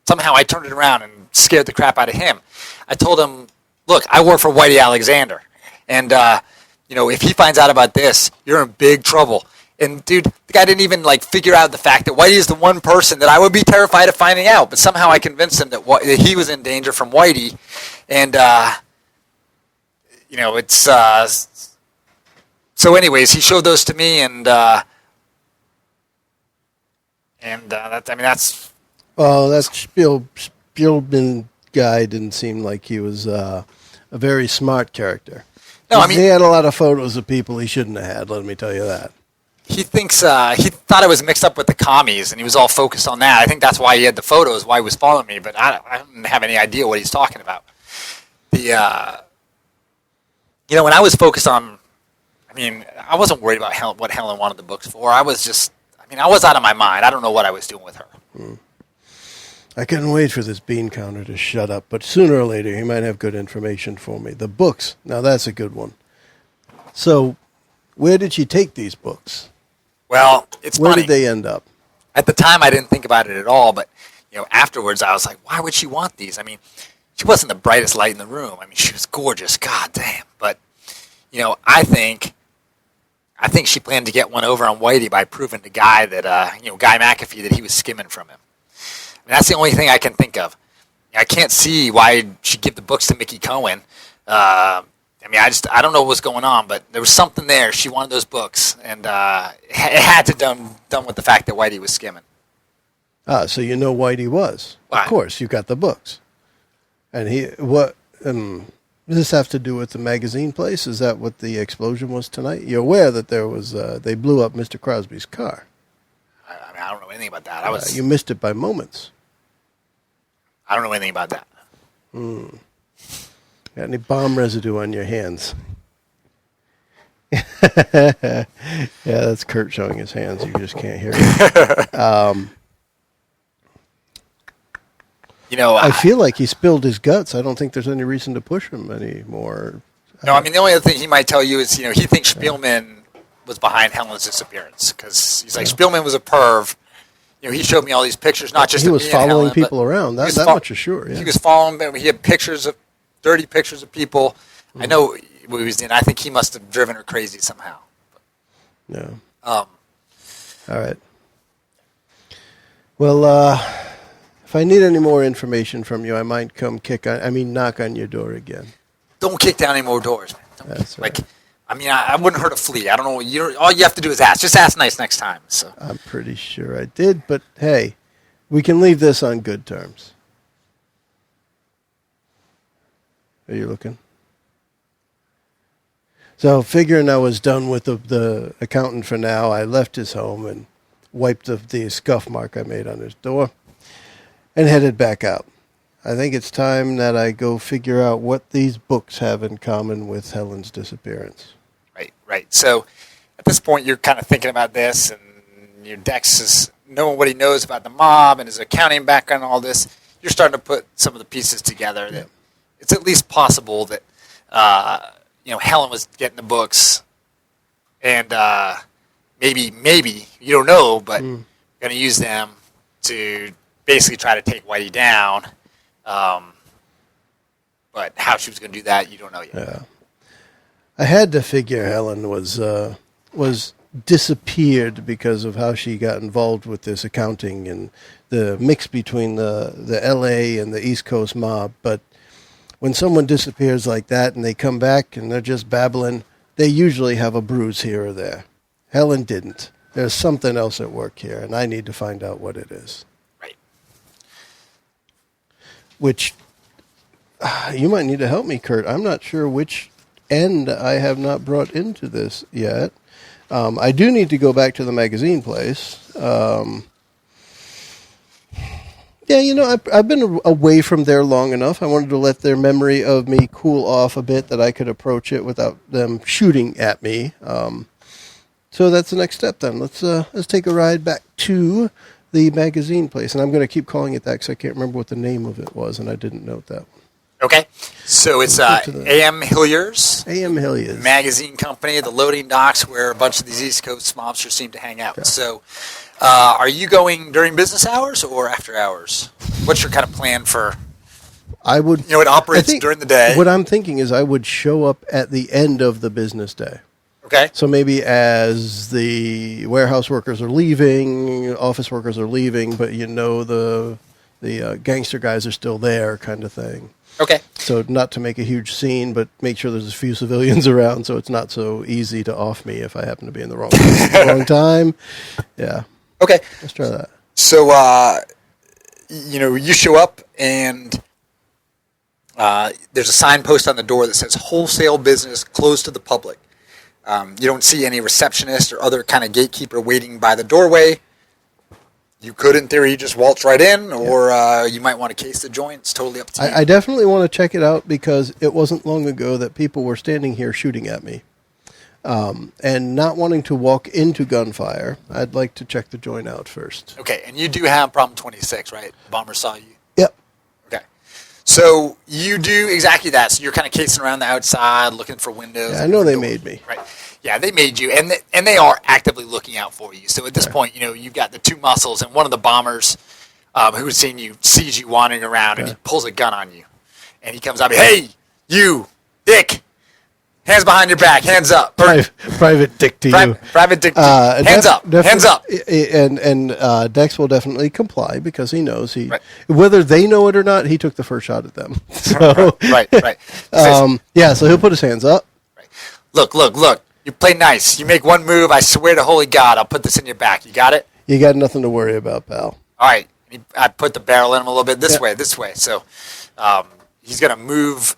somehow I turned it around and scared the crap out of him. I told him, look, I work for Whitey Alexander, and if he finds out about this, you're in big trouble. And dude, the guy didn't even figure out the fact that Whitey is the one person that I would be terrified of finding out. But somehow I convinced him that he was in danger from Whitey, and it's. So, anyways, he showed those to me, and that's. Well, that Spielman guy didn't seem like he was a very smart character. No, he had a lot of photos of people he shouldn't have had. Let me tell you that. He thinks he thought I was mixed up with the commies, and he was all focused on that. I think that's why he had the photos, why he was following me. But I don't have any idea what he's talking about. When I was focused on, I wasn't worried about what Helen wanted the books for. I was out of my mind. I don't know what I was doing with her. I couldn't wait for this bean counter to shut up, but sooner or later he might have good information for me. The books, now that's a good one. So, where did she take these books? Well, it's Where funny. did they end up? At the time, I didn't think about it at all, but afterwards, I was like, why would she want these? She wasn't the brightest light in the room. She was gorgeous, god damn. But I think she planned to get one over on Whitey by proving to Guy that Guy McAfee, that he was skimming from him. That's the only thing I can think of. I can't see why she'd give the books to Mickey Cohen. I don't know what was going on, but there was something there. She wanted those books, and it had to done with the fact that Whitey was skimming. So you know Whitey was. Why? Of course, you got the books. And does this have to do with the magazine place? Is that what the explosion was tonight? You're aware that there was they blew up Mr. Crosby's car. I don't know anything about that. You missed it by moments. I don't know anything about that. Got any bomb residue on your hands? Yeah, that's Kurt showing his hands. You just can't hear it. I feel like he spilled his guts. I don't think there's any reason to push him anymore. No, the only other thing he might tell you is, he thinks Spielman was behind Helen's disappearance, because he's like, Spielman was a perv. He showed me all these pictures, not just he of was me following and Helen, people around. That much is sure. Yeah. He was following them. He had dirty pictures of people. I know what he was doing. I think he must have driven her crazy somehow. Yeah. All right. Well, if I need any more information from you, I might come knock on your door again. Don't kick down any more doors, man. That's right. I wouldn't hurt a flea. I don't know. All you have to do is ask. Just ask nice next time. So I'm pretty sure I did, but hey, we can leave this on good terms. Are you looking? So figuring I was done with the accountant for now, I left his home and wiped the scuff mark I made on his door and headed back out. I think it's time that I go figure out what these books have in common with Helen's disappearance. Right. So at this point, you're kind of thinking about this, and your Dex is knowing what he knows about the mob and his accounting background and all this. You're starting to put some of the pieces together that it's at least possible that Helen was getting the books, and maybe you don't know, but going to use them to basically try to take Whitey down. But how she was going to do that, you don't know yet. Yeah. I had to figure Helen was disappeared because of how she got involved with this accounting and the mix between the L.A. and the East Coast mob. But when someone disappears like that and they come back and they're just babbling, they usually have a bruise here or there. Helen didn't. There's something else at work here, and I need to find out what it is. Right. Which, you might need to help me, Kurt. I'm not sure which end I have not brought into this yet. I do need to go back to the magazine place. I've been away from there long enough. I wanted to let their memory of me cool off a bit, that I could approach it without them shooting at me. So that's the next step then. Let's take a ride back to the magazine place. And I'm going to keep calling it that because I can't remember what the name of it was, and I didn't note that one. Okay. So it's A.M. Hillier's. A.M. Hillier's. Magazine company, the loading docks where a bunch of these East Coast mobsters seem to hang out. Okay. So are you going during business hours or after hours? what's your kind of plan for? I would. It operates during the day. What I'm thinking is I would show up at the end of the business day. Okay. So maybe as the warehouse workers are leaving, office workers are leaving, but the gangster guys are still there, kind of thing. Okay. So not to make a huge scene, but make sure there's a few civilians around, so it's not so easy to off me if I happen to be in the wrong place at the wrong time. Yeah. Okay. Let's try that. So, you show up and there's a signpost on the door that says wholesale business closed to the public. You don't see any receptionist or other kind of gatekeeper waiting by the doorway. You could, in theory, just waltz right in, or you might want to case the joint. It's totally up to you. I definitely want to check it out because it wasn't long ago that people were standing here shooting at me. And not wanting to walk into gunfire, I'd like to check the joint out first. Okay, and you do have problem 26, right? The bomber saw you. Yep. Okay. So you do exactly that. So you're kind of casing around the outside, looking for windows. Yeah, I know they made me. Right. Yeah, they made you, and they are actively looking out for you. So at this point, you've got the two muscles, and one of the bombers who's seen you sees you wandering around, and he pulls a gun on you, and he comes up, hey, you, Dick, hands behind your back, hands up. Private Dick to you. Private Dick to you. Hands up. Hands up. And Dex will definitely comply because he knows whether they know it or not, he took the first shot at them. So, right. So he'll put his hands up. Right. Look. You play nice. You make one move, I swear to holy God, I'll put this in your back. You got it? You got nothing to worry about, pal. All right. I put the barrel in him a little bit this way. So he's going to move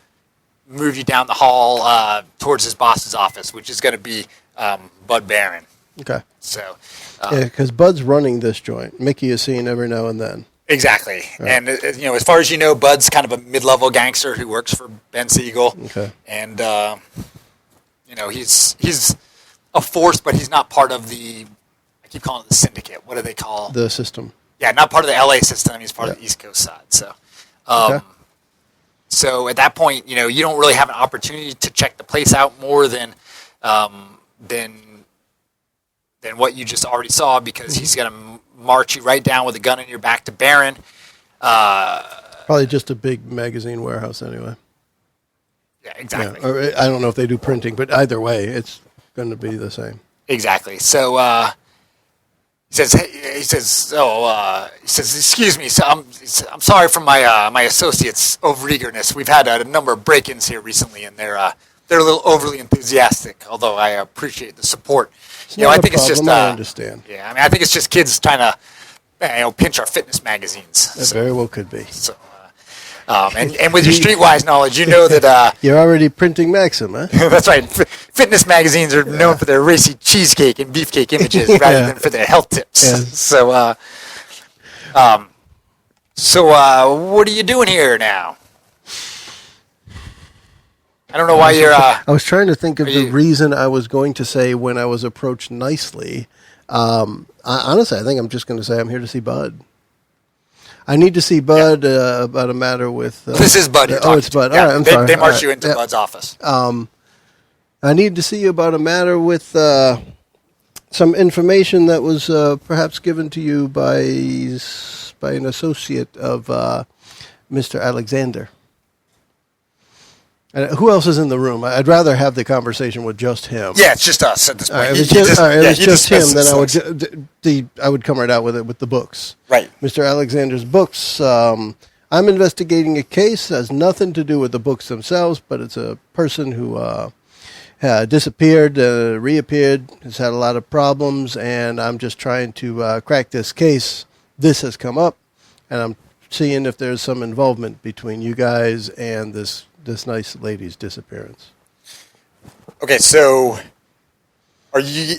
you down the hall towards his boss's office, which is going to be Bud Barron. Okay. So, because Bud's running this joint. Mickey is seen every now and then. Exactly. Right. And, as far as you know, Bud's kind of a mid-level gangster who works for Ben Siegel. Okay. And, he's a force, but he's not part of I keep calling it the syndicate. What do they call? The system. Yeah, not part of the LA system. He's part of the East Coast side. So, So at that point, you don't really have an opportunity to check the place out more than what you just already saw, because he's going to march you right down with a gun in your back to Barron. Probably just a big magazine warehouse anyway. Yeah, exactly. Yeah, or I don't know if they do printing, but either way, it's going to be the same. Exactly. So he says, excuse me. So I'm sorry for my associates' overeagerness. We've had a number of break-ins here recently, and they're a little overly enthusiastic. Although I appreciate the support. I think it's just. I understand. Yeah, I think it's just kids trying to, pinch our fitness magazines. That very well could be. So. And with your streetwise knowledge, you know that... You're already printing Maxim, huh? That's right. Fitness magazines are known for their racy cheesecake and beefcake images rather than for their health tips. Yes. So what are you doing here now? I don't know why you're... I was trying to think of the reason I was going to say when I was approached nicely. Honestly, I think I'm just going to say I'm here to see Bud. I need to see Bud about a matter with... this is Bud. It's Bud. Yeah, all right, I'm sorry. They march you into Bud's office. I need to see you about a matter with some information that was perhaps given to you by an associate of Mr. Alexander. Who else is in the room? I'd rather have the conversation with just him. Yeah, it's just us at this point. If it was just him, then I would come right out with it with the books. Right. Mr. Alexander's books. I'm investigating a case that has nothing to do with the books themselves, but it's a person who disappeared, reappeared, has had a lot of problems, and I'm just trying to crack this case. This has come up, and I'm seeing if there's some involvement between you guys and this nice lady's disappearance. Okay, so are you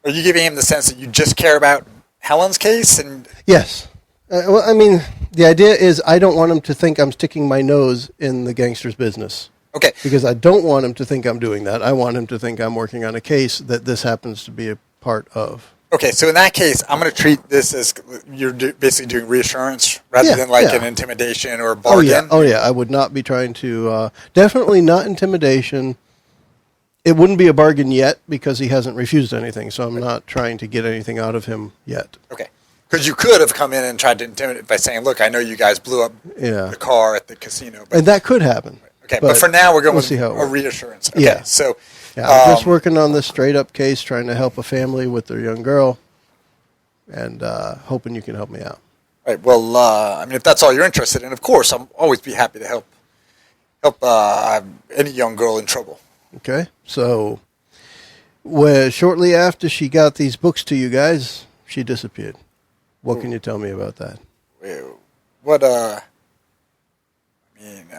giving him the sense that you just care about Helen's case? And yes. The idea is I don't want him to think I'm sticking my nose in the gangster's business. Okay. Because I don't want him to think I'm doing that. I want him to think I'm working on a case that this happens to be a part of. Okay, so in that case, I'm going to treat this as you're basically doing reassurance rather than an intimidation or a bargain. Oh, yeah. I would not be trying to... definitely not intimidation. It wouldn't be a bargain yet because he hasn't refused anything, so I'm not trying to get anything out of him yet. Okay. Because you could have come in and tried to intimidate by saying, "Look, I know you guys blew up the car at the casino." And that could happen. Okay, but for now, we're going with a reassurance. Okay, yeah. So I'm just working on this straight-up case, trying to help a family with their young girl, and hoping you can help me out. Right. Well, I mean, if that's all you're interested in, of course, I'll always be happy to help any young girl in trouble. Okay. So, shortly after she got these books to you guys, she disappeared. What can you tell me about that? What, I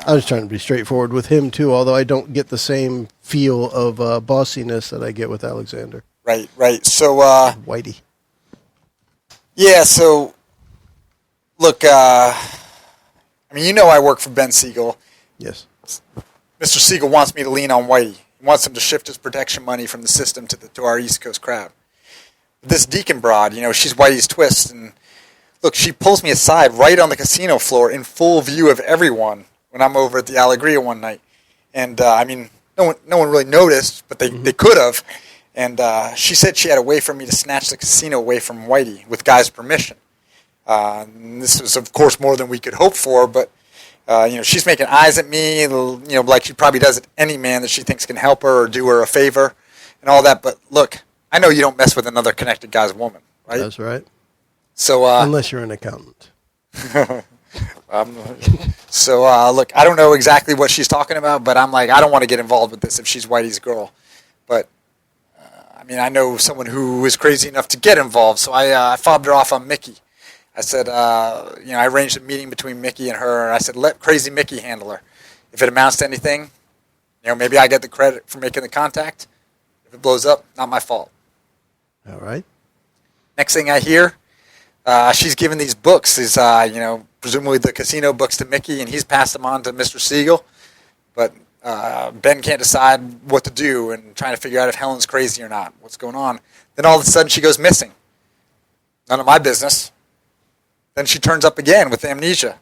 was trying to be straightforward with him, too, although I don't get the same feel of bossiness that I get with Alexander. Right. So, Whitey. Yeah, so, look, I mean, I work for Ben Siegel. Yes. Mr. Siegel wants me to lean on Whitey. He wants him to shift his protection money from the system to our East Coast crowd. This Deacon broad, she's Whitey's twist, and look, she pulls me aside right on the casino floor in full view of everyone when I'm over at the Alegria one night. And, I mean, no one really noticed, but they could have. And she said she had a way for me to snatch the casino away from Whitey with Guy's permission. This was, of course, more than we could hope for, but, she's making eyes at me, like she probably does at any man that she thinks can help her or do her a favor and all that. But, look, I know you don't mess with another connected guy's woman, right? That's right. So, unless you're an accountant. Look, I don't know exactly what she's talking about, but I'm like, I don't want to get involved with this if she's Whitey's girl. But, I know someone who is crazy enough to get involved, so I fobbed her off on Mickey. I said, I arranged a meeting between Mickey and her, and I said, let crazy Mickey handle her. If it amounts to anything, maybe I get the credit for making the contact. If it blows up, not my fault. All right. Next thing I hear, she's given these books, presumably the casino books to Mickey, and he's passed them on to Mr. Siegel. But Ben can't decide what to do and trying to figure out if Helen's crazy or not, what's going on. Then all of a sudden she goes missing. None of my business. Then she turns up again with amnesia.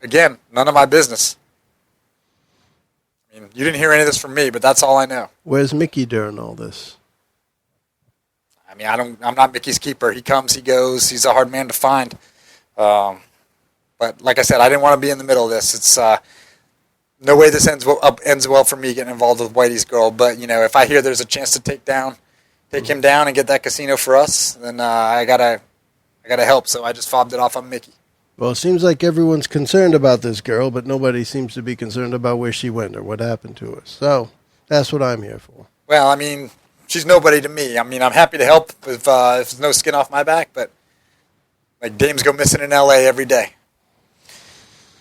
Again, none of my business. I mean, you didn't hear any of this from me, but that's all I know. Where's Mickey during all this? I mean, I'm not Mickey's keeper. He comes, he goes. He's a hard man to find. But like I said, I didn't want to be in the middle of this. It's no way this ends well for me getting involved with Whitey's girl. But if I hear there's a chance to take him down and get that casino for us, then I gotta help. So I just fobbed it off on Mickey. Well, it seems like everyone's concerned about this girl, but nobody seems to be concerned about where she went or what happened to her. So that's what I'm here for. Well, I mean, she's nobody to me. I mean, I'm happy to help if there's no skin off my back, but like dames go missing in L.A. every day.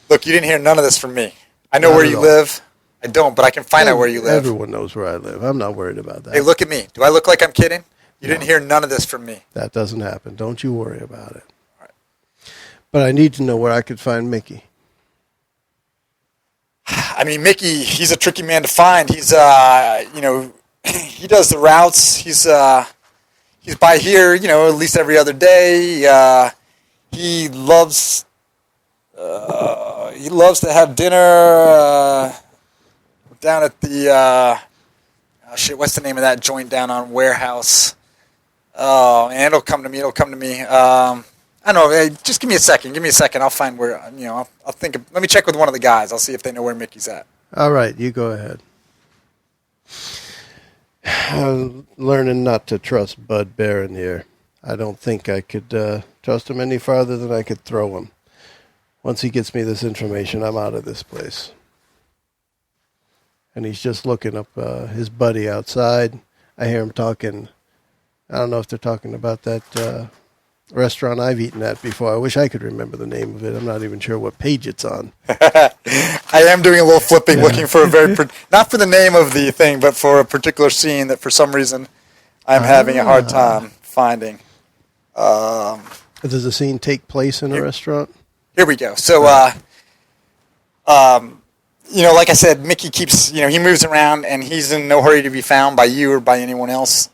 Look, you didn't hear none of this from me. I know where you live. I don't, but I can find out where you live. Everyone knows where I live. I'm not worried about that. Hey, look at me. Do I look like I'm kidding? You didn't hear none of this from me. That doesn't happen. Don't you worry about it. All right. But I need to know where I could find Mickey. I mean, Mickey, he's a tricky man to find. He's, he does the routes. He's by here, at least every other day. He loves to have dinner down at the what's the name of that joint down on Warehouse? Oh, and it'll come to me. I don't know. Hey, just give me a second. I'll find where. I'll think. Let me check with one of the guys. I'll see if they know where Mickey's at. All right, you go ahead. I'm learning not to trust Bud Barron here. I don't think I could trust him any farther than I could throw him. Once he gets me this information, I'm out of this place. And he's just looking up his buddy outside. I hear him talking. I don't know if they're talking about that restaurant I've eaten at before. I wish I could remember the name of it. I'm not even sure what page it's on. I am doing a little flipping, looking for not for the name of the thing, but for a particular scene that for some reason I'm having a hard time finding. Does the scene take place in a restaurant? Here we go. So, like I said, Mickey keeps, he moves around and he's in no hurry to be found by you or by anyone else.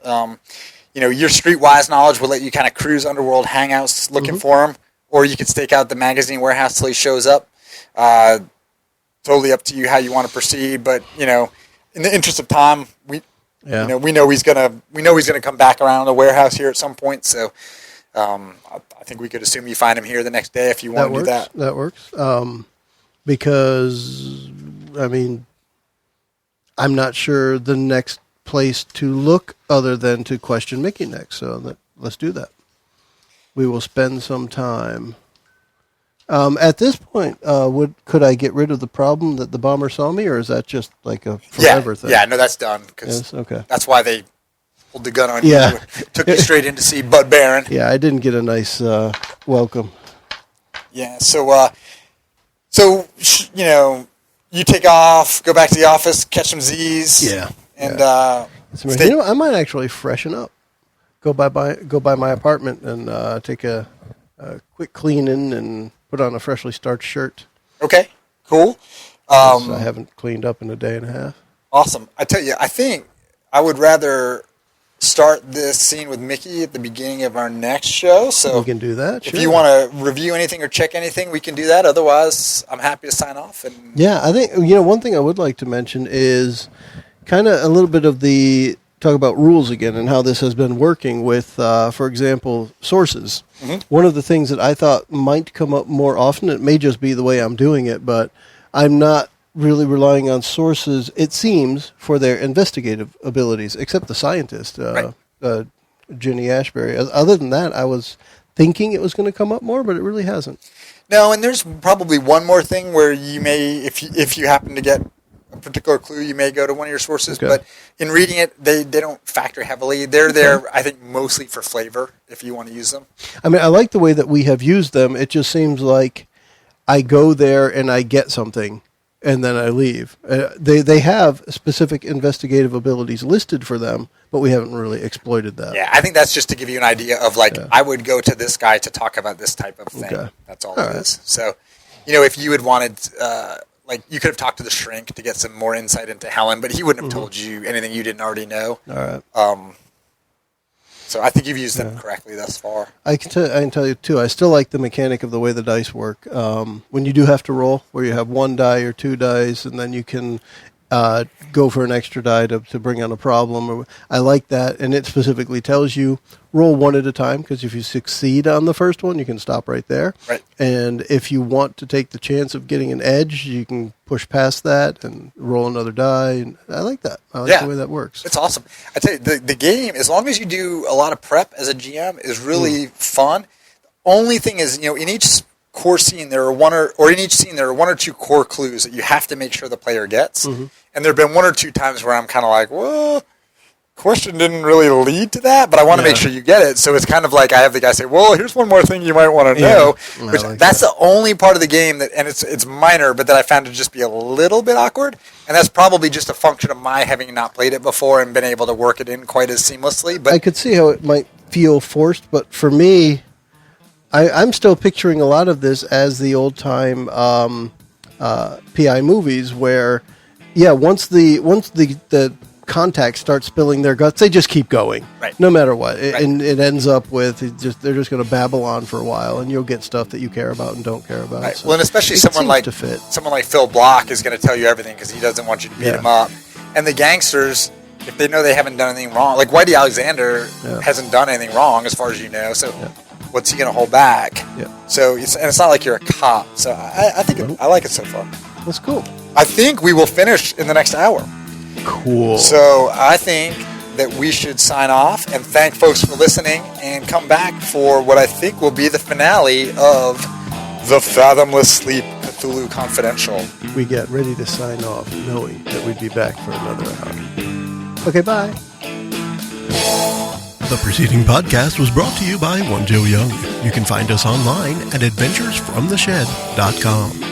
Your streetwise knowledge will let you kind of cruise underworld hangouts looking for him, or you could stake out the magazine warehouse till he shows up. Totally up to you how you want to proceed, but in the interest of time, we know he's gonna come back around the warehouse here at some point. So, I think we could assume you find him here the next day if you want to do that. That works. Because, I mean, I'm not sure the next place to look other than to question Mickey next. So let's do that. We will spend some time. At this point, could I get rid of the problem that the bomber saw me, or is that just like a forever thing? Yeah, no, that's done. Yes, okay. That's why they pulled the gun on you. Took you straight in to see Bud Barron. Yeah, I didn't get a nice welcome. Yeah, so you take off, go back to the office, catch some Z's. Yeah. And I might actually freshen up. Go by my apartment and take a quick cleaning and put on a freshly starched shirt. Okay, cool. I haven't cleaned up in a day and a half. Awesome. I tell you, I think I would rather start this scene with Mickey at the beginning of our next show. So we can do that. If you want to review anything or check anything, we can do that. Otherwise, I'm happy to sign off. Yeah, I think one thing I would like to mention is kind of a little bit of talk about rules again and how this has been working with, for example, sources. Mm-hmm. One of the things that I thought might come up more often, it may just be the way I'm doing it, but I'm not really relying on sources, it seems, for their investigative abilities, except the scientist, Ginny Ashbury. Other than that, I was thinking it was going to come up more, but it really hasn't. No, and there's probably one more thing where you may, if you happen to get a particular clue, you may go to one of your sources, but in reading it, they don't factor heavily. They're there, I think, mostly for flavor, if you want to use them. I mean, I like the way that we have used them. It just seems like I go there and I get something, and then I leave. They have specific investigative abilities listed for them, but we haven't really exploited that. Yeah, I think that's just to give you an idea of, I would go to this guy to talk about this type of thing. Okay. That's all it is. So, if you had wanted... you could have talked to the shrink to get some more insight into Helen, but he wouldn't have told you anything you didn't already know. All right. So I think you've used them correctly thus far. I can tell you, too, I still like the mechanic of the way the dice work. When you do have to roll, where you have one die or two dice, and then you can go for an extra die to bring on a problem. I like that, and it specifically tells you roll one at a time, because if you succeed on the first one, you can stop right there. Right. And if you want to take the chance of getting an edge, you can push past that and roll another die. And I like that. I like the way that works. It's awesome. I tell you, the game, as long as you do a lot of prep as a GM, is really fun. Only thing is, in each core scene, there are in each scene there are one or two core clues that you have to make sure the player gets. Mm-hmm. And there have been one or two times where I'm kind of like, well, question didn't really lead to that, but I want to make sure you get it. So it's kind of like I have the guy say, well, here's one more thing you might want to know. Which that's the only part of the game and it's minor, but that I found to just be a little bit awkward. And that's probably just a function of my having not played it before and been able to work it in quite as seamlessly. But I could see how it might feel forced, but for me, I'm still picturing a lot of this as the old-time PI movies where, once the contact starts spilling their guts, they just keep going, no matter what. And it ends up with they're just going to babble on for a while, and you'll get stuff that you care about and don't care about. Right. So well, and especially someone like Phil Block is going to tell you everything because he doesn't want you to beat him up. And the gangsters, if they know they haven't done anything wrong, like Whitey Alexander hasn't done anything wrong as far as you know, so what's he going to hold back? Yeah. So it's not like you're a cop. So I think I like it so far. That's cool. I think we will finish in the next hour. Cool. So I think that we should sign off and thank folks for listening and come back for what I think will be the finale of The Fathomless Sleep Cthulhu Confidential. We get ready to sign off knowing that we'd be back for another hour. Okay, bye. The preceding podcast was brought to you by One Joe Young. You can find us online at adventuresfromtheshed.com.